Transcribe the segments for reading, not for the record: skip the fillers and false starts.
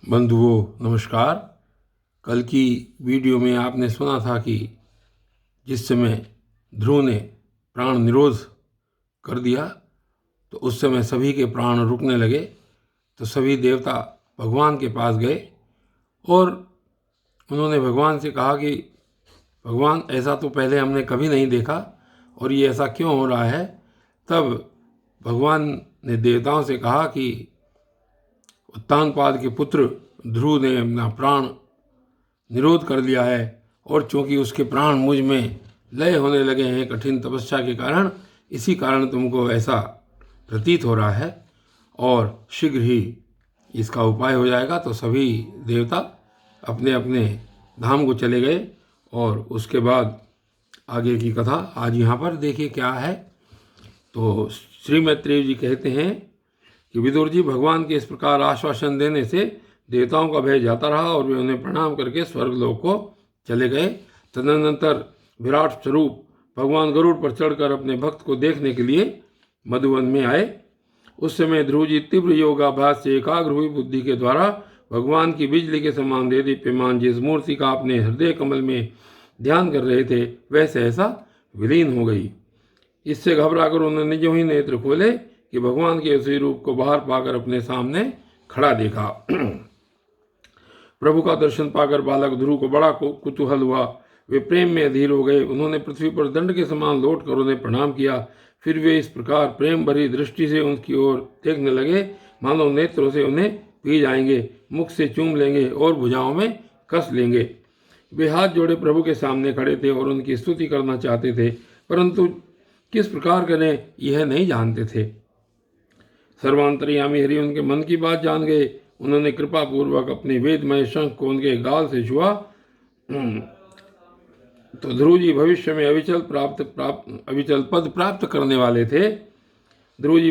बंधुओं नमस्कार। कल की वीडियो में आपने सुना था कि जिस समय ध्रुव ने प्राण निरोध कर दिया तो उस समय सभी के प्राण रुकने लगे। तो सभी देवता भगवान के पास गए और उन्होंने भगवान से कहा कि भगवान, ऐसा तो पहले हमने कभी नहीं देखा और ये ऐसा क्यों हो रहा है। तब भगवान ने देवताओं से कहा कि उत्तानपाद के पुत्र ध्रुव ने अपना प्राण निरोध कर लिया है और चूंकि उसके प्राण मुझ में लय होने लगे हैं कठिन तपस्या के कारण, इसी कारण तुमको ऐसा प्रतीत हो रहा है और शीघ्र ही इसका उपाय हो जाएगा। तो सभी देवता अपने अपने धाम को चले गए और उसके बाद आगे की कथा आज यहाँ पर देखिए क्या है। तो श्री मैत्रेय जी कहते हैं कि विदुर जी, भगवान के इस प्रकार आश्वासन देने से देवताओं का भय जाता रहा और वे उन्हें प्रणाम करके स्वर्गलोक को चले गए। तदनंतर विराट स्वरूप भगवान गरुड़ पर चढ़कर अपने भक्त को देखने के लिए मधुवन में आए। उस समय ध्रुव जी तीव्र योगाभ्यास से एकाग्र हुई बुद्धि के द्वारा भगवान की बिजली के समान देदीप्यमान जिस मूर्ति का अपने हृदय कमल में ध्यान कर रहे थे वह सहसा विलीन हो गई। इससे घबराकर उन्होंने जो ही नेत्र खोले कि भगवान के उसी रूप को बाहर पाकर अपने सामने खड़ा देखा। प्रभु का दर्शन पाकर बालक ध्रुव को बड़ा कुतूहल हुआ। वे प्रेम में अधीर हो गए। उन्होंने पृथ्वी पर दंड के समान लौटकर उन्हें प्रणाम किया। फिर वे इस प्रकार प्रेम भरी दृष्टि से उनकी ओर देखने लगे मानो नेत्रों से उन्हें पी जाएंगे, मुख से चूम लेंगे और भुजाओं में कस लेंगे। वे हाथ जोड़े प्रभु के सामने खड़े थे और उनकी स्तुति करना चाहते थे, परंतु किस प्रकार करें यह नहीं जानते थे। सर्वांतर्यामी हरि उनके मन की बात जान गए। उन्होंने कृपा पूर्वक अपने वेदमय शंख को उनके गाल से छुआ। तो ध्रुव जी भविष्य में अविचल पद प्राप्त करने वाले थे। ध्रुव जी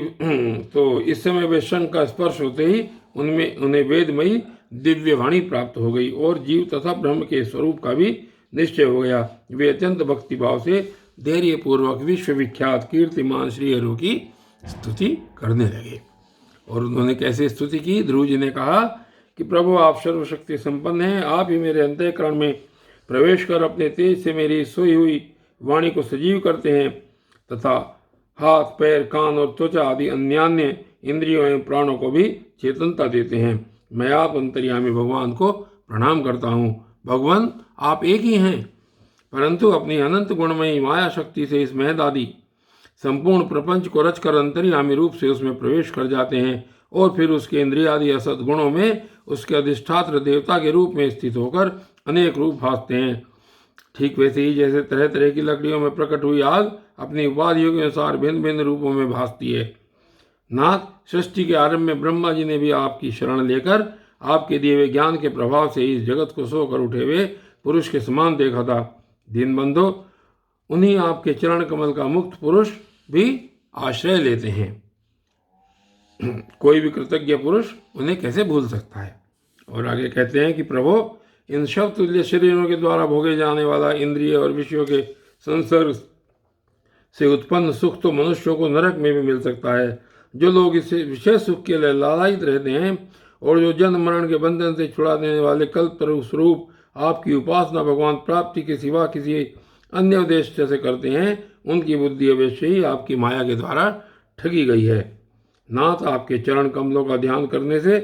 तो इस समय वे शंख का स्पर्श होते ही उन्हें वेदमयी दिव्य वाणी प्राप्त हो गई और जीव तथा ब्रह्म के स्वरूप का भी निश्चय हो गया। वे अत्यंत भक्तिभाव से धैर्य पूर्वक विश्वविख्यात कीर्तिमान श्री हरि की स्तुति करने लगे। और उन्होंने कैसे स्तुति की? ध्रुव जी ने कहा कि प्रभु, आप सर्वशक्ति संपन्न हैं। आप ही मेरे अंतःकरण में प्रवेश कर अपने तेज से मेरी सोई हुई वाणी को सजीव करते हैं तथा हाथ, पैर, कान और त्वचा आदि अन्यान्य इंद्रियों एवं प्राणों को भी चेतनता देते हैं। मैं आप अंतर्यामी भगवान को प्रणाम करता हूँ। भगवान, आप एक ही हैं, परंतु अपनी अनंत गुणमयी माया शक्ति से इस महदादि संपूर्ण प्रपंच को रचकर अंतर्यामी रूप से उसमें प्रवेश कर जाते हैं और फिर उसके इंद्रियादि असत गुणों में उसके अधिष्ठात्र देवता के रूप में स्थित होकर अनेक रूप भासते हैं। ठीक वैसे ही जैसे तरह तरह की लकड़ियों में प्रकट हुई आग अपनी उपाधियों के अनुसार भिन्न भिन्न रूपों में भासती है। नाथ, सृष्टि के आरंभ में ब्रह्मा जी ने भी आपकी शरण लेकर आपके दिए हुए ज्ञान के प्रभाव से इस जगत को सोकर उठे हुए पुरुष के समान देखा था। दीनबंधो, उन्हीं आपके चरण कमल का मुक्त पुरुष भी आश्रय लेते हैं। कोई भी कृतज्ञ पुरुष उन्हें कैसे भूल सकता है। और आगे कहते हैं कि प्रभु, इन शव तुल्य शरीरों के द्वारा भोगे जाने वाला इंद्रिय और विषयों के संसर्ग से उत्पन्न सुख तो मनुष्यों को नरक में भी मिल सकता है। जो लोग इससे विशेष सुख के लिए लालायित रहते हैं और जो जन्म मरण के बंधन से छुड़ा देने वाले कल्पतरु स्वरूप आपकी उपासना भगवान प्राप्ति के सिवा किसी अन्य उद्देश्य से करते हैं, उनकी बुद्धि अवश्य ही आपकी माया के द्वारा ठगी गई है। नाथ, आपके चरण कमलों का ध्यान करने से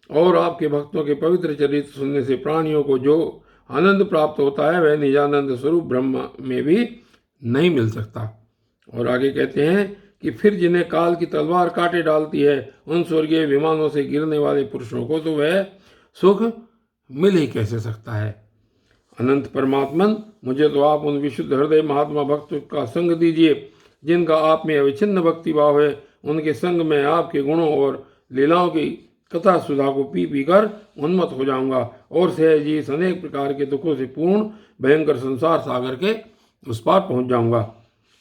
और आपके भक्तों के पवित्र चरित्र सुनने से प्राणियों को जो आनंद प्राप्त होता है वह निजानंद स्वरूप ब्रह्म में भी नहीं मिल सकता। और आगे कहते हैं कि फिर जिन्हें काल की तलवार काटे डालती है उन स्वर्गीय विमानों से गिरने वाले पुरुषों को तो वह सुख मिल ही कैसे सकता है। अनंत परमात्मन, मुझे तो आप उन विशुद्ध हृदय महात्मा भक्तों का संग दीजिए जिनका आप में अविच्छिन्न भक्ति भाव है। उनके संग में आपके गुणों और लीलाओं की कथा सुधा को पी पी कर उन्मत्त हो जाऊंगा और सहज ही इस अनेक प्रकार के दुखों से पूर्ण भयंकर संसार सागर के उस पार पहुंच जाऊंगा।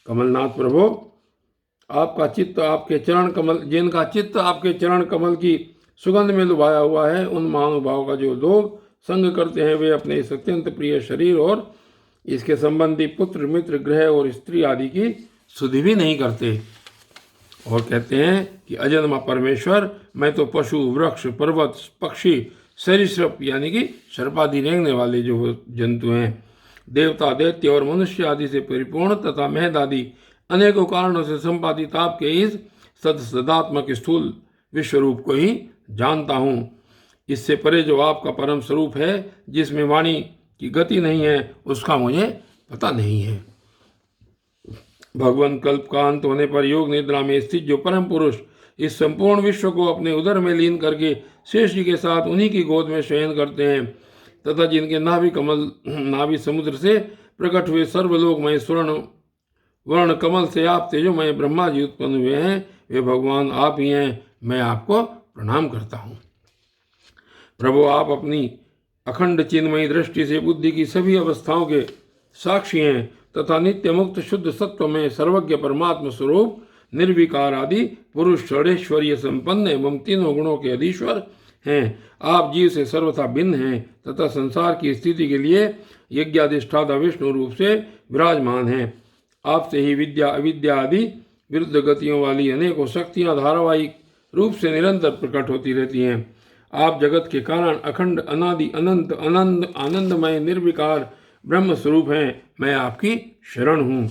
कमलनाथ प्रभु, आपका चित्त आपके चरण कमल जिनका चित्त आपके चरण कमल की सुगंध में लुभाया हुआ है, उन महानुभाव का जो लोग संग करते हैं वे अपने इस अत्यंत प्रिय शरीर और इसके संबंधी पुत्र, मित्र, ग्रह और स्त्री आदि की सुधि भी नहीं करते। और कहते हैं कि अजन्मा परमेश्वर, मैं तो पशु, वृक्ष, पर्वत, पक्षी सरीसृप यानी कि सर्पादि रेंगने वाले जो जंतु हैं, देवता, दैत्य और मनुष्य आदि से परिपूर्ण तथा महद आदि अनेकों कारणों से संपादित आपके इस सदात्मक स्थूल विश्वरूप को ही जानता हूँ। इससे परे जो आपका परम स्वरूप है, जिसमें वाणी की गति नहीं है, उसका मुझे पता नहीं है। भगवान कल्प का अंत होने पर योग निद्रा में स्थित जो परम पुरुष इस संपूर्ण विश्व को अपने उदर में लीन करके शेष जी के साथ उन्हीं की गोद में शयन करते हैं तथा जिनके नाभि समुद्र से प्रकट हुए सर्वलोकमय स्वर्ण वर्ण कमल से आप तेजोमय ब्रह्मा जी उत्पन्न हुए हैं, वे भगवान आप ही हैं। मैं आपको प्रणाम करता हूँ। प्रभु, आप अपनी अखंड चिन्मयी दृष्टि से बुद्धि की सभी अवस्थाओं के साक्षी हैं तथा नित्य मुक्त शुद्ध सत्व में सर्वज्ञ परमात्म स्वरूप निर्विकार आदि पुरुष षडेश्वरीय संपन्न एवं तीनों गुणों के अधीश्वर हैं। आप जीव से सर्वथा भिन्न हैं तथा संसार की स्थिति के लिए यज्ञाधिष्ठाता विष्णु रूप से विराजमान हैं। आपसे ही विद्या अविद्या आदि विरुद्ध गतियों वाली अनेकों शक्तियां धारावाहिक रूप से निरंतर प्रकट होती रहती हैं। आप जगत के कारण अखंड अनादि अनंत आनंदमय निर्विकार ब्रह्म स्वरूप हैं। मैं आपकी शरण हूँ।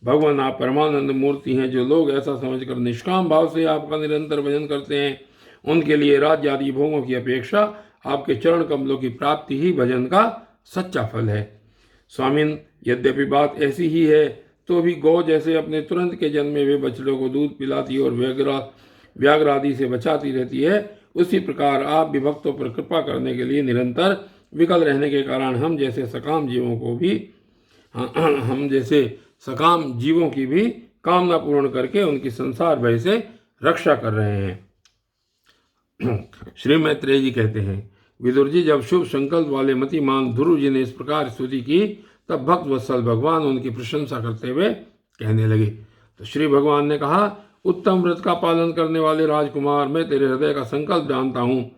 भगवान, आप परमानंद मूर्ति हैं। जो लोग ऐसा समझकर निष्काम भाव से आपका निरंतर भजन करते हैं, उनके लिए राज्य आदि भोगों की अपेक्षा आपके चरण कमलों की प्राप्ति ही भजन का सच्चा फल है। स्वामिन, यद्यपि बात ऐसी ही है तो भी गौ जैसे अपने तुरंत के जन्म में वे बछड़ों को दूध पिलाती और व्याघ्र आदि से बचाती रहती है, उसी प्रकार आप भी भक्तों पर कृपा करने के लिए निरंतर विकल रहने के कारण हम जैसे सकाम जीवों की भी कामना पूर्ण करके उनकी संसार भय से रक्षा कर रहे हैं। श्री मैत्रेय जी कहते हैं, विदुर जी, जब शुभ संकल्प वाले मतिमान ध्रुव जी ने इस प्रकार स्तुति की, तब भक्त वत्सल भगवान उनकी प्रशंसा करते हुए कहने लगे। तो श्री भगवान ने कहा, उत्तम व्रत का पालन करने वाले राजकुमार, मैं तेरे हृदय का संकल्प जानता हूँ।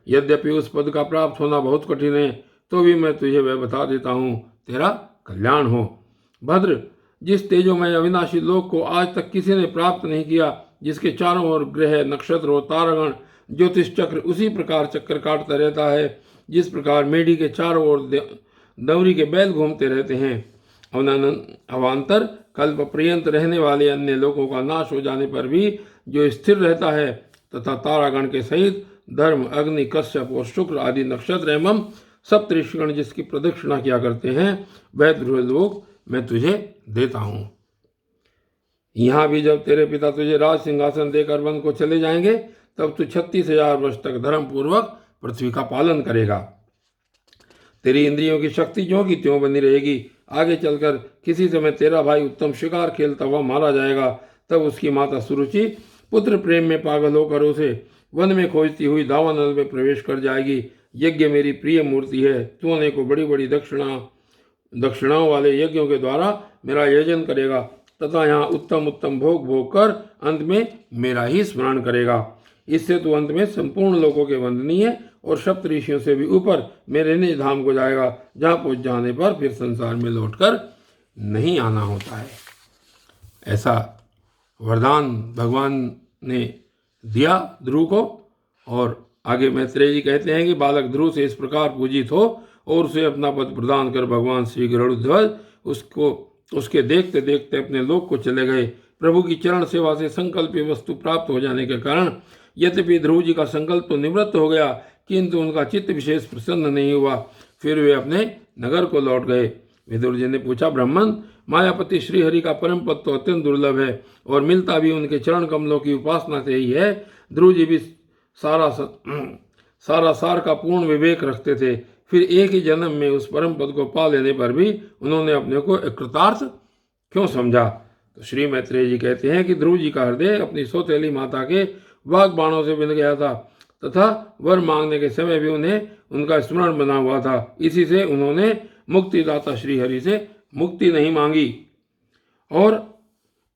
यद्यपि उस पद का प्राप्त होना बहुत कठिन है, तो भी मैं तुझे वह बता देता हूँ, तेरा कल्याण हो। भद्र, जिस तेजोमय अविनाशी लोक को आज तक किसी ने प्राप्त नहीं किया, जिसके चारों ओर ग्रह नक्षत्र और तारागण ज्योतिष चक्र उसी प्रकार चक्कर काटता रहता है जिस प्रकार मेढ़ी के चारों ओर दवरी के बैल घूमते रहते हैं, अवान्तर कल्प पर्यंत रहने वाले अन्य लोगों का नाश हो जाने पर भी जो स्थिर रहता है, तथा तारागण के सहित धर्म, अग्नि, कश्यप और शुक्र आदि नक्षत्र एवं सप्तऋषिगण जिसकी प्रदक्षिणा किया करते हैं, वह ध्रुव लोक मैं तुझे देता हूँ। यहाँ भी जब तेरे पिता तुझे राज सिंहासन देकर वन को चले जाएंगे, तब तू 36,000 वर्ष तक धर्म पूर्वक पृथ्वी का पालन करेगा। तेरी इंद्रियों की शक्ति ज्यों की त्यों बनी रहेगी। आगे चलकर किसी समय तेरा भाई उत्तम शिकार खेलता हुआ मारा जाएगा, तब उसकी माता सुरुचि पुत्र प्रेम में पागल होकर उसे वन में खोजती हुई दावानल में प्रवेश कर जाएगी। यज्ञ मेरी प्रिय मूर्ति है, तू अनेकों बड़ी बड़ी दक्षिणाओं वाले यज्ञों के द्वारा मेरा यजन करेगा तथा यहाँ उत्तम उत्तम भोग कर अंत में मेरा ही स्मरण करेगा। इससे तू अंत में संपूर्ण लोगों के वंदनीय और सप्त ऋषियों से भी ऊपर मेरे निज धाम को जाएगा, जहाँ पहुँच जाने पर फिर संसार में लौटकर नहीं आना होता है। ऐसा वरदान भगवान ने दिया ध्रुव को। और आगे मैत्रेय जी कहते हैं कि बालक ध्रुव से इस प्रकार पूजित हो और उसे अपना पद प्रदान कर भगवान श्री गरुड़ध्वज उसके देखते देखते अपने लोक को चले गए। प्रभु की चरण सेवा से संकल्पित वस्तु प्राप्त हो जाने के कारण यद्यपि ध्रुव जी का संकल्प तो निवृत्त हो गया, किंतु उनका चित्त विशेष प्रसन्न नहीं हुआ। फिर वे अपने नगर को लौट गए। विदुर जी ने पूछा, ब्राह्मण, मायापति श्रीहरि का परम पद तो अत्यंत दुर्लभ है और मिलता भी उनके चरण कमलों की उपासना से ही है। ध्रुव जी भी सार का पूर्ण विवेक रखते थे, फिर एक ही जन्म में उस परम पद को पा लेने पर भी उन्होंने अपने को कृतार्थ क्यों समझा। तो श्री मैत्रेय जी कहते हैं कि ध्रुव जी का हृदय अपनी सौतेली माता के वाग बाणों से मिल गया था तथा वर मांगने के समय भी उन्हें उनका स्मरण बना हुआ था। इसी से उन्होंने मुक्तिदाता श्रीहरि से मुक्ति नहीं मांगी। और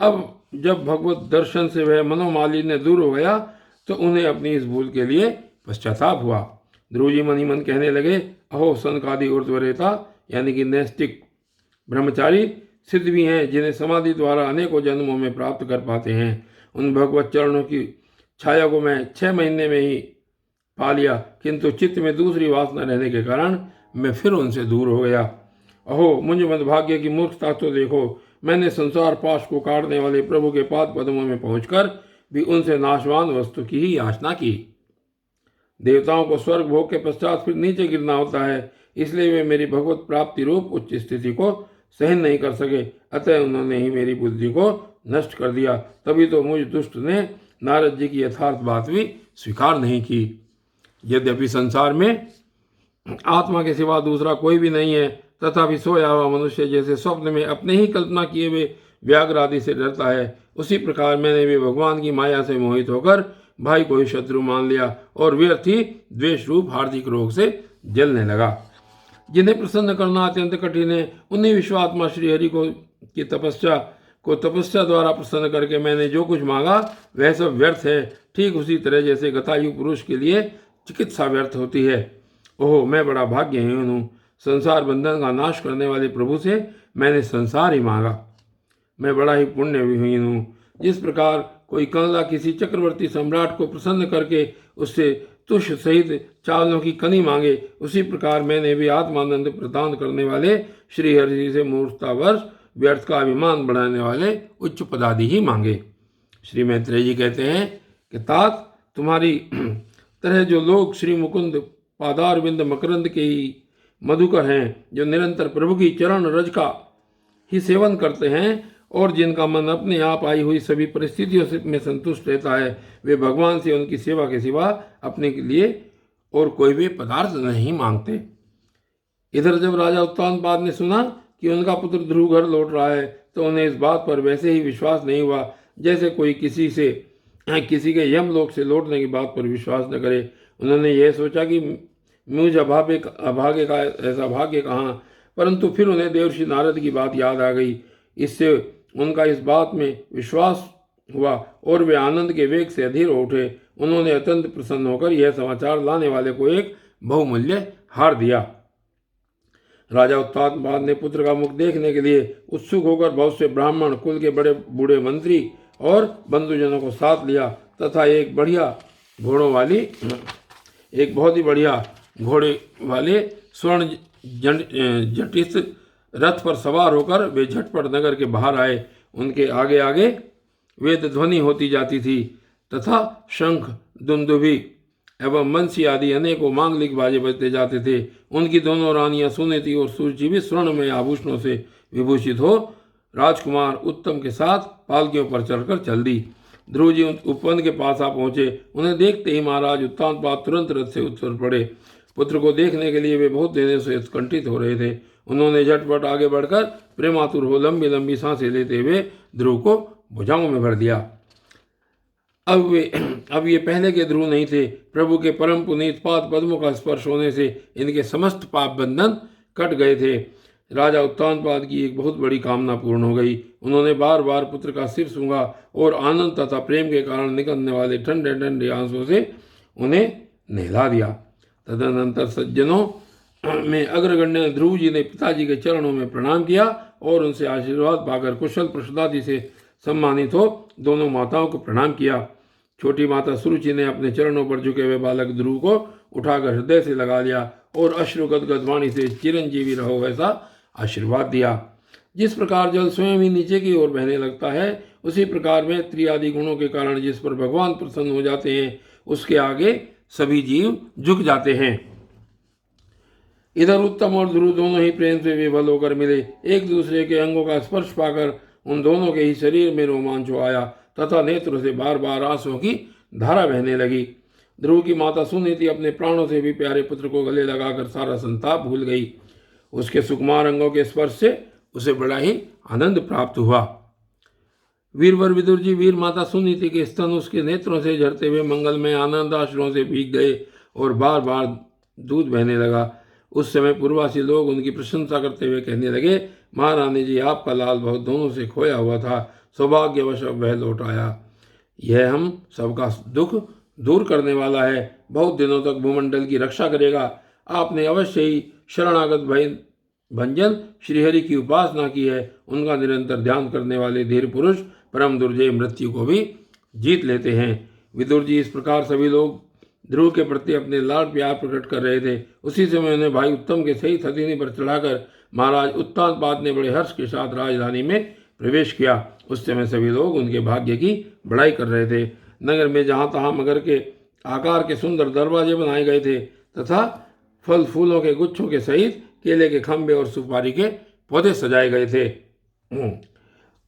अब जब भगवत दर्शन से वह मनोमालिन्य दूर हो गया तो उन्हें अपनी इस भूल के लिए पश्चाताप हुआ। ध्रुव जी मन ही मन कहने लगे, अहो सनकादि ऊर्ध्वरेता यानी कि नैष्टिक ब्रह्मचारी सिद्ध भी हैं, जिन्हें समाधि द्वारा अनेकों जन्मों में प्राप्त कर पाते हैं। उन भगवत चरणों की छाया को मैं 6 महीने में ही पा लिया, किंतु चित्त में दूसरी वासना रहने के कारण मैं फिर उनसे दूर हो गया। अहो मुझ मदभाग्य की मूर्खता तो देखो, मैंने संसार पाश को काटने वाले प्रभु के पाद पद्मों में पहुंचकर भी उनसे नाशवान वस्तु की ही याचना की। देवताओं को स्वर्ग भोग के पश्चात फिर नीचे गिरना होता है, इसलिए वे मेरी भगवत प्राप्ति रूप उच्च स्थिति को सहन नहीं कर सके, अतः उन्होंने ही मेरी बुद्धि को नष्ट कर दिया। तभी तो मुझ दुष्ट ने नारद जी की यथार्थ बात भी स्वीकार नहीं की। यद्यपि संसार में आत्मा के सिवा दूसरा कोई भी नहीं है, तथापि सोया हुआ मनुष्य जैसे स्वप्न में अपने ही कल्पना किए हुए व्याघ्र आदि से डरता है, उसी प्रकार मैंने भी भगवान की माया से मोहित होकर भाई को ही शत्रु मान लिया और व्यर्थ ही द्वेष रूप हार्दिक रोग से जलने लगा। जिन्हें प्रसन्न करना अत्यंत कठिन है, उन्हीं विश्वात्मा श्री हरि की तपस्या द्वारा प्रसन्न करके मैंने जो कुछ मांगा वह सब व्यर्थ है। ठीक उसी तरह जैसे गतायु पुरुष के लिए चिकित्सा व्यर्थ होती है। ओह मैं बड़ा भाग्यहीन हूँ, संसार बंधन का नाश करने वाले प्रभु से मैंने संसार ही मांगा। मैं बड़ा ही पुण्य विहीन हूँ। जिस प्रकार कोई कंगला किसी चक्रवर्ती सम्राट को प्रसन्न करके उससे तुष सहित चावलों की कनी मांगे, उसी प्रकार मैंने भी आत्मानंद प्रदान करने वाले श्री हरि से मूर्खतावश व्यर्थ का अभिमान बढ़ाने वाले उच्च पदादि ही मांगे। श्री मैत्रेय जी कहते हैं कि तात तुम्हारी तरह जो लोग श्री मुकुंद पादारविंद मकरंद के ही मधुकर हैं, जो निरंतर प्रभु की चरण रज का ही सेवन करते हैं और जिनका मन अपने आप आई हुई सभी परिस्थितियों में संतुष्ट रहता है, वे भगवान से उनकी सेवा के सिवा अपने के लिए और कोई भी पदार्थ नहीं मांगते। इधर जब राजा उत्तानपाद ने सुना कि उनका पुत्र ध्रुव घर लौट रहा है, तो उन्हें इस बात पर वैसे ही विश्वास नहीं हुआ जैसे कोई किसी के यमलोक से लौटने की बात पर विश्वास न करे। उन्होंने यह सोचा कि मुझ अभागे का ऐसा भाग्य कहाँ, परंतु फिर उन्हें देवर्षि नारद की बात याद आ गई। इससे उनका इस बात में विश्वास हुआ और वे आनंद के वेग से अधीर हो उठे। उन्होंने अत्यंत प्रसन्न होकर यह समाचार लाने वाले को एक बहुमूल्य हार दिया। राजा उत्तानपाद ने पुत्र का मुख देखने के लिए उत्सुक होकर बहुत से ब्राह्मण, कुल के बड़े बूढ़े मंत्री और बंधुजनों को साथ लिया तथा एक बहुत ही बढ़िया घोड़े वाले स्वर्ण जटित रथ पर सवार होकर वे झटपट नगर के बाहर आए। उनके आगे आगे वेद ध्वनि होती जाती थी तथा शंख, दुंदुभी एवं बंसी आदि अनेकों मांगलिक बाजे बजते जाते थे। उनकी दोनों रानियां सुनीति और सुरुचि भी स्वर्णमय आभूषणों से विभूषित हो राजकुमार उत्तम के साथ पालकियों पर चढ़कर चल दी। ध्रुव जी उपवन के पास आ पहुंचे। उन्हें देखते ही महाराज उत्तानपाद तुरंत रथ से उतर पड़े। पुत्र को देखने के लिए वे बहुत देर से उत्कंठित हो रहे थे। उन्होंने झटपट आगे बढ़कर प्रेमातुर हो लंबी लंबी सांसें लेते हुए ध्रुव को भुजाओं में भर दिया। अब ये पहले के ध्रुव नहीं थे। प्रभु के परम पुनीत पाद पद्मों का स्पर्श होने से इनके समस्त पाप बंधन कट गए थे। राजा उत्तानपाद की एक बहुत बड़ी कामना पूर्ण हो गई। उन्होंने बार बार पुत्र का सिर सूंघा और आनंद तथा प्रेम के कारण निकलने वाले ठंडे ठंडे आंसुओं से उन्हें नहला दिया। तदनंतर सज्जनों में अग्रगण्य ध्रुव जी ने पिताजी के चरणों में प्रणाम किया और उनसे आशीर्वाद पाकर कुशल प्रसादादि से सम्मानित हो दोनों माताओं को प्रणाम किया। छोटी माता सुरुचि ने अपने चरणों पर झुके हुए बालक ध्रुव को उठाकर हृदय से लगा लिया और अश्रु गदगद वाणी से चिरंजीवी रहो वैसा आशीर्वाद दिया। जिस प्रकार जल स्वयं ही नीचे की ओर बहने लगता है, उसी प्रकार में त्रियादि गुणों के कारण जिस पर भगवान प्रसन्न हो जाते हैं, उसके आगे सभी जीव झुक जाते हैं। इधर उत्तम और ध्रुव दोनों ही प्रेम से विभल होकर मिले। एक दूसरे के अंगों का स्पर्श पाकर उन दोनों के ही शरीर में रोमांच आया तथा नेत्रों से बार बार आंसुओं की धारा बहने लगी। ध्रुव की माता सुनीति अपने प्राणों से भी प्यारे पुत्र को गले लगाकर सारा संताप भूल गई। उसके सुकुमार अंगों के स्पर्श से उसे बड़ा ही आनंद प्राप्त हुआ। वीरवर विदुर जी वीर माता सुनीति के स्तन उसके नेत्रों से झरते हुए मंगलमय आनंद आश्रुओं से भीग गए और बार बार दूध बहने लगा। उस समय पूर्वासी लोग उनकी प्रशंसा करते हुए कहने लगे, महारानी जी आपका लाल बहुत दोनों से खोया हुआ था, सौभाग्यवश अब वह लौट आया। यह हम सबका दुख दूर करने वाला है, बहुत दिनों तक भूमंडल की रक्षा करेगा। आपने अवश्य ही शरणागत भंजन श्रीहरि की उपासना की है। उनका निरंतर ध्यान करने वाले धीर पुरुष परम दुर्जय मृत्यु को भी जीत लेते हैं। विदुर जी इस प्रकार सभी लोग ध्रुव के प्रति अपने लाड प्यार प्रकट कर रहे थे। उसी समय उन्हें भाई उत्तम के सहित हथिनी पर चढ़ाकर महाराज उत्तानपाद ने बड़े हर्ष के साथ राजधानी में प्रवेश किया। उस समय सभी लोग उनके भाग्य की बड़ाई कर रहे थे। नगर में जहाँ तहाँ मगर के आकार के सुंदर दरवाजे बनाए गए थे तथा फल फूलों के गुच्छों के सहित केले के खंभे और सुपारी के पौधे सजाए गए थे।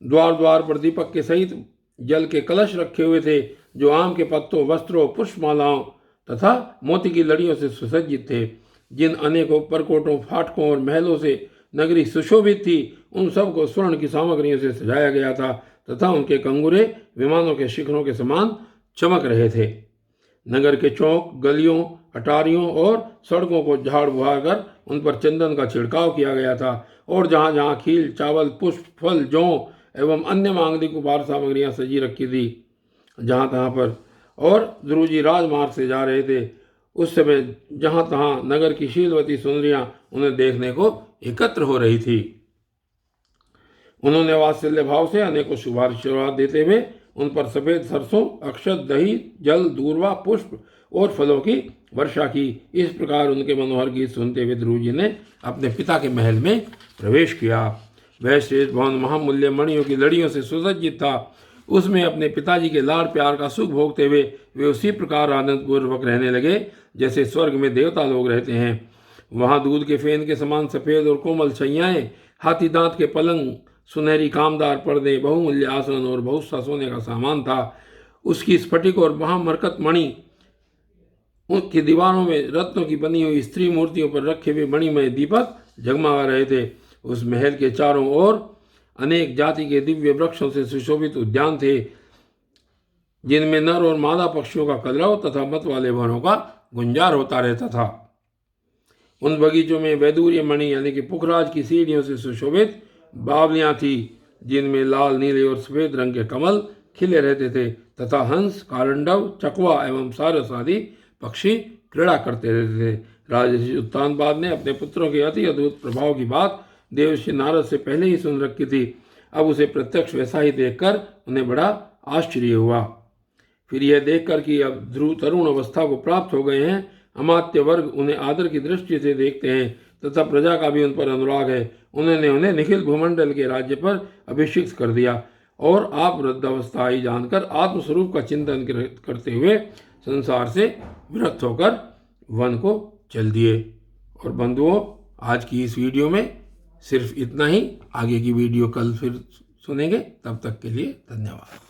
द्वार द्वार पर दीपक के सहित जल के कलश रखे हुए थे, जो आम के पत्तों, वस्त्रों, पुष्पमालाओं तथा मोती की लड़ियों से सुसज्जित थे। जिन अनेकों परकोटों, फाटकों और महलों से नगरी सुशोभित थी, उन सब को स्वर्ण की सामग्रियों से सजाया गया था तथा उनके कंगूरे विमानों के शिखरों के समान चमक रहे थे। नगर के चौक, गलियों, अटारियों और सड़कों को झाड़ बुहार कर उन पर चंदन का छिड़काव किया गया था और जहाँ जहाँ खील, चावल, पुष्प, फल, जौ एवं अन्य मांगलिक उपहार सामग्रियाँ सजी रखी थी जहाँ तहाँ पर। और ध्रुव जी राजमार्ग से जा रहे थे। उस समय जहाँ तहाँ नगर की शीलवती सुंदरियाँ उन्हें देखने को एकत्र हो रही थी। उन्होंने वात्सल्य भाव से अनेकों शुभाशीर्वाद देते हुए उन पर सफेद सरसों, अक्षत, दही, जल, दूर्वा, पुष्प और फलों की वर्षा की। इस प्रकार उनके मनोहर गीत सुनते हुए ध्रुव जी ने अपने पिता के महल में प्रवेश किया। वह श्रेष्ठ भवन महामूल्य मणियों की लड़ियों से सुसज्जित था। उसमें अपने पिताजी के लाड़ प्यार का सुख भोगते हुए वे उसी प्रकार आनंदपूर्वक रहने लगे जैसे स्वर्ग में देवता लोग रहते हैं। वहाँ दूध के फेन के समान सफ़ेद और कोमल शैयाएँ, हाथी दांत के पलंग, सुनहरी कामदार पर्दे, बहुमूल्य आसन और बहुत सा सोने का सामान था। उसकी स्फटिक और महामरकत मणि उनकी दीवारों में रत्नों की बनी हुई स्त्री मूर्तियों पर रखे हुए मणिमय दीपक जगमगा रहे थे। उस महल के चारों ओर अनेक जाति के दिव्य वृक्षों से सुशोभित उद्यान थे, जिनमें नर और मादा पक्षियों का कलरव तथा मत वाले वनों का गुंजार होता रहता था। उन बगीचों में वैदूर्य मणि यानी कि पुखराज की सीढ़ियों से सुशोभित बावलियाँ थी, जिनमें लाल, नीले और सफेद रंग के कमल खिले रहते थे तथा हंस, कारंडव, चकवा एवं सारस आदि पक्षी क्रीड़ा करते रहते थे। राजर्षि उत्तानपाद ने अपने पुत्रों के अति अद्भुत प्रभाव की बात देवर्षि नारद से पहले ही सुन रखी थी। अब उसे प्रत्यक्ष वैसा ही देखकर उन्हें बड़ा आश्चर्य हुआ। फिर यह देखकर कि अब ध्रुव तरुण अवस्था को प्राप्त हो गए हैं, अमात्य वर्ग उन्हें आदर की दृष्टि से देखते हैं तथा प्रजा का भी उन पर अनुराग है। उन्होंने उन्हें निखिल भूमंडल के राज्य पर अभिषिक्त कर दिया और आप वृद्धावस्था आई जानकर आत्मस्वरूप का चिंतन करते हुए संसार से विरक्त होकर वन को चल दिए। और बंधुओं, आज की इस वीडियो में सिर्फ इतना ही। आगे की वीडियो कल फिर सुनेंगे। तब तक के लिए धन्यवाद।